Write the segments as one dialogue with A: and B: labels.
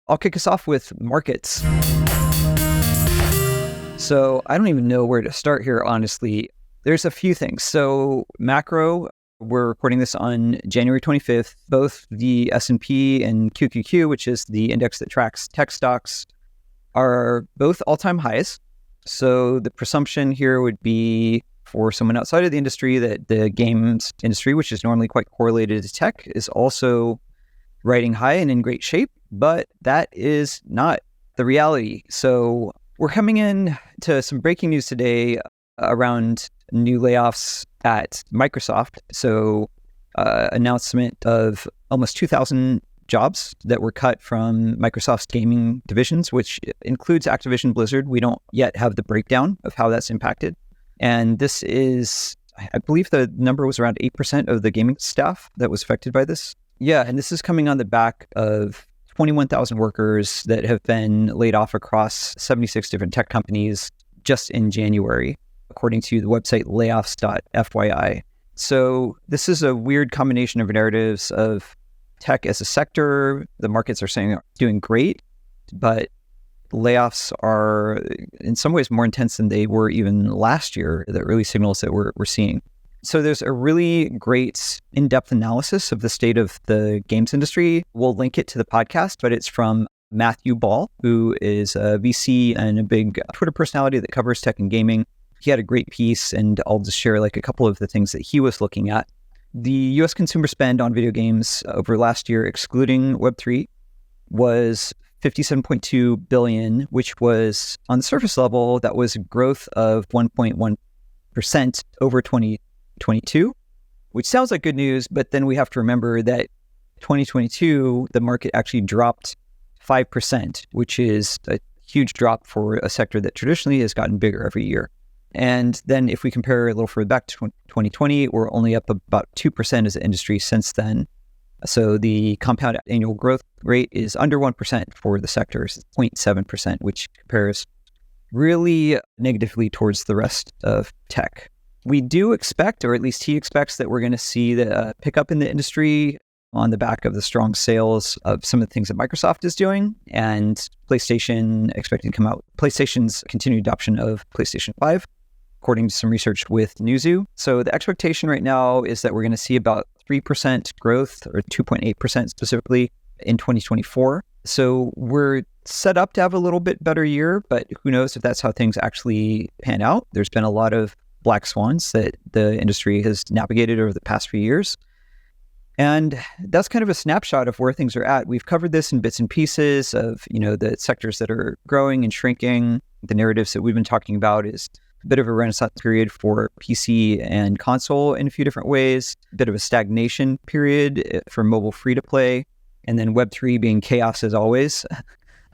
A: I'll kick us off with markets. So I don't even know where to start here, honestly. There's a few things. So macro, we're recording this on January 25th. Both the S&P and QQQ, which is the index that tracks tech stocks, are both all-time highs. So the presumption here would be for someone outside of the industry that the games industry, which is normally quite correlated to tech, is also riding high and in great shape. But that is not the reality. So we're coming in to some breaking news today around new layoffs at Microsoft. So announcement of almost 2,000 jobs that were cut from Microsoft's gaming divisions, which includes Activision Blizzard. We don't yet have the breakdown of how that's impacted. And this is, I believe the number was around 8% of the gaming staff that was affected by this. Yeah, and this is coming on the back of 21,000 workers that have been laid off across 76 different tech companies just in January, according to the website layoffs.fyi. So this is a weird combination of narratives of tech as a sector. The markets are saying they're doing great, but layoffs are in some ways more intense than they were even last year, the early signals that we're seeing. So there's a really great in-depth analysis of the state of the games industry. We'll link it to the podcast, but it's from Matthew Ball, who is a VC and a big Twitter personality that covers tech and gaming. He had a great piece, and I'll just share like a couple of the things that he was looking at. The US consumer spend on video games over last year, excluding Web3, was $57.2 billion, which was on the surface level, that was a growth of 1.1% over 2022, which sounds like good news, but then we have to remember that 2022, the market actually dropped 5%, which is a huge drop for a sector that traditionally has gotten bigger every year. And then if we compare a little further back to 2020, we're only up about 2% as an industry since then. So the compound annual growth rate is under 1% for the sector, 0.7%, which compares really negatively towards the rest of tech. We do expect, or at least he expects, that we're going to see the pickup in the industry on the back of the strong sales of some of the things that Microsoft is doing, and PlayStation expecting to come out. PlayStation's continued adoption of PlayStation 5, according to some research with Newzoo. So the expectation right now is that we're going to see about 3% growth, or 2.8% specifically, in 2024. So we're set up to have a little bit better year, but who knows if that's how things actually pan out. There's been a lot of black swans that the industry has navigated over the past few years. And that's kind of a snapshot of where things are at. We've covered this in bits and pieces of, the sectors that are growing and shrinking. The narratives that we've been talking about is a bit of a renaissance period for PC and console in a few different ways, a bit of a stagnation period for mobile free-to-play, and then Web3 being chaos as always.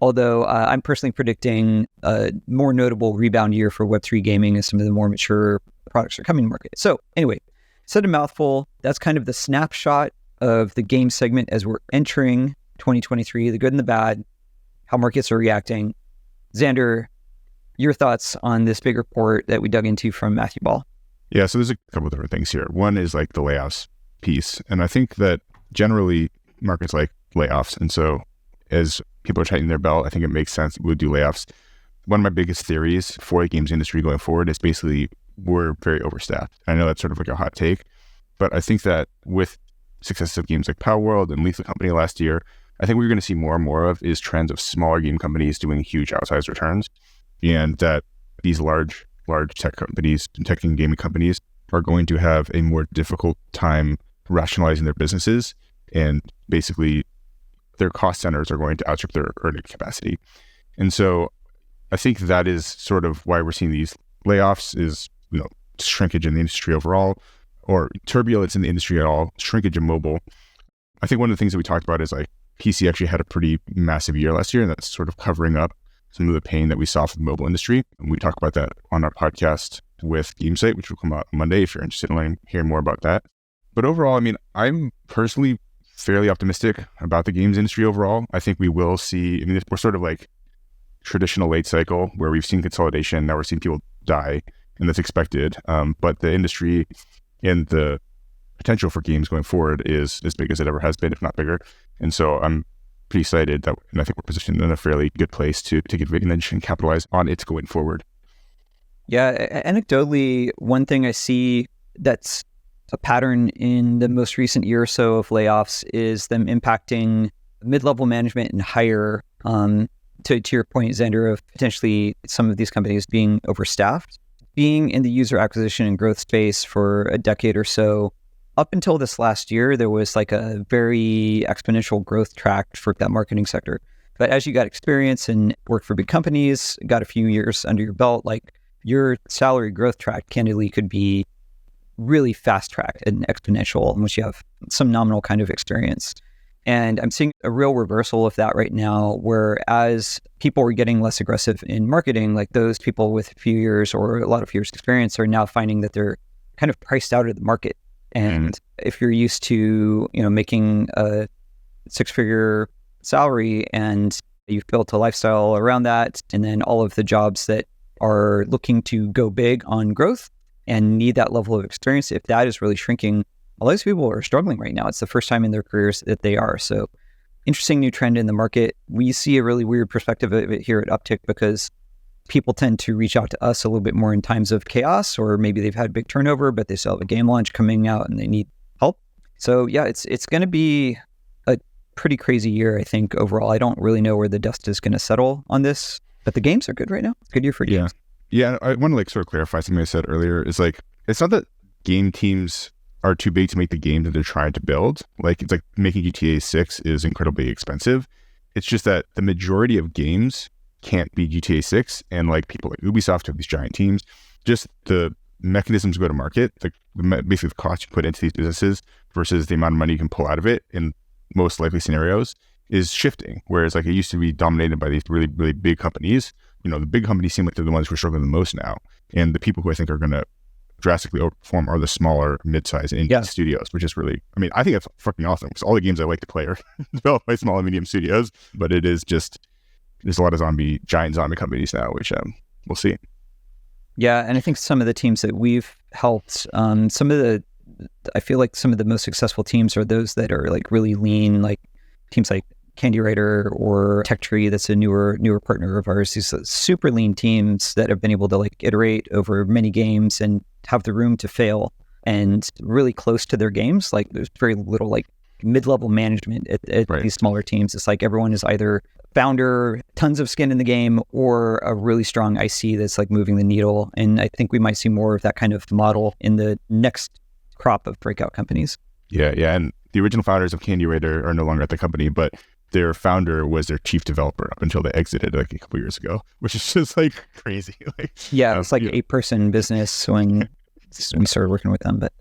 A: Although I'm personally predicting a more notable rebound year for Web3 gaming as some of the more mature products are coming to market. So anyway, said a mouthful. That's kind of the snapshot of the game segment as we're entering 2023, the good and the bad, how markets are reacting. Xander, your thoughts on this big report that we dug into from Matthew Ball?
B: Yeah, so there's a couple of different things here. One is like the layoffs piece. And I think that generally markets like layoffs. And so as people are tightening their belt, I think it makes sense we'll do layoffs. One of my biggest theories for the games industry going forward is basically we're very overstaffed. I know that's sort of like a hot take, but I think that with success of games like Power World and Lethal Company last year, I think what we're going to see more and more of is trends of smaller game companies doing huge outsized returns, and that these large tech companies, tech and gaming companies, are going to have a more difficult time rationalizing their businesses, and basically their cost centers are going to outstrip their earning capacity. And so I think that is sort of why we're seeing these layoffs is, shrinkage in the industry overall, or turbulence in the industry at all, shrinkage in mobile. I think one of the things that we talked about is like PC actually had a pretty massive year last year, and that's sort of covering up some of the pain that we saw from the mobile industry. And we talk about that on our podcast with GameSite, which will come out Monday if you're interested in hearing more about that. But overall, I'm personally fairly optimistic about the games industry overall. I think we will see, we're sort of like traditional late cycle where we've seen consolidation. Now we're seeing people die, and that's expected. But the industry and the potential for games going forward is as big as it ever has been, if not bigger. And so I'm pretty excited that, and I think we're positioned in a fairly good place to take advantage and capitalize on it going forward.
A: Yeah, anecdotally, one thing I see that's a pattern in the most recent year or so of layoffs is them impacting mid-level management and higher, to your point, Xander, of potentially some of these companies being overstaffed. Being in the user acquisition and growth space for a decade or so, up until this last year, there was like a very exponential growth track for that marketing sector. But as you got experience and worked for big companies, got a few years under your belt, like your salary growth track candidly could be really fast tracked and exponential once you have some nominal kind of experience. And I'm seeing a real reversal of that right now, where as people were getting less aggressive in marketing, like those people with a few years or a lot of years experience are now finding that they're kind of priced out of the market. And if you're used to, making a 6-figure salary and you've built a lifestyle around that, and then all of the jobs that are looking to go big on growth and need that level of experience, if that is really shrinking, a lot of these people are struggling right now. It's the first time in their careers that they are. So interesting new trend in the market. We see a really weird perspective of it here at Upptic because people tend to reach out to us a little bit more in times of chaos, or maybe they've had big turnover, but they still have a game launch coming out and they need help. So yeah, it's going to be a pretty crazy year, I think, overall. I don't really know where the dust is going to settle on this, but the games are good right now. It's a good year for games.
B: Yeah, I want to sort of clarify something I said earlier. It's it's not that game teams are too big to make the game that they're trying to build. It's like making GTA 6 is incredibly expensive. It's just that the majority of games can't be GTA 6, and people like Ubisoft have these giant teams. Just the mechanisms go to market, basically the cost you put into these businesses versus the amount of money you can pull out of it in most likely scenarios is shifting. Whereas it used to be dominated by these really, really big companies. The big companies seem like they're the ones who are struggling the most now. And the people who I think are going to drastically overperform are the smaller, mid-sized indie studios, which is really, I think that's fucking awesome because all the games I like to play are developed by small and medium studios. But it is just, there's a lot of giant zombie companies now, which we'll see.
A: Yeah, and I think some of the teams that we've helped, I feel like some of the most successful teams are those that are really lean, like teams like Candy Writer or Tech Tree, that's a newer partner of ours. These super lean teams that have been able to iterate over many games and have the room to fail and really close to their games. There's very little mid-level management at these smaller teams. It's everyone is either founder, tons of skin in the game, or a really strong IC that's moving the needle. And I think we might see more of that kind of model in the next crop of breakout companies. Yeah.
B: And the original founders of Candy Writer are no longer at the company, but their founder was their chief developer up until they exited a couple years ago, which is just crazy.
A: It's 8-person business when we started working with them, but